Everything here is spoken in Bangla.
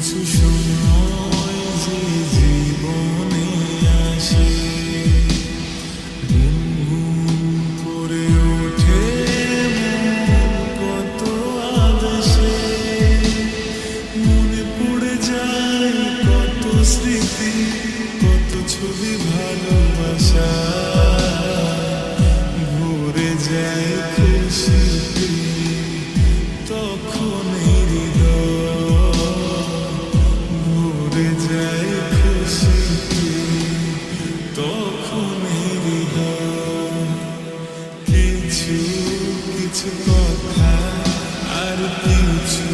কিছু সময় যে জীবনে আসে, গুনগুন করে ওঠে মন কত আবেশে, মনে পড়ে যায় কত স্মৃতি, কত ছবি ভালোবাসা, ভরে যায় খুশিতে তখন ভরে যায় খুশিতে তখন কিছু কিছু কথা আর কিছু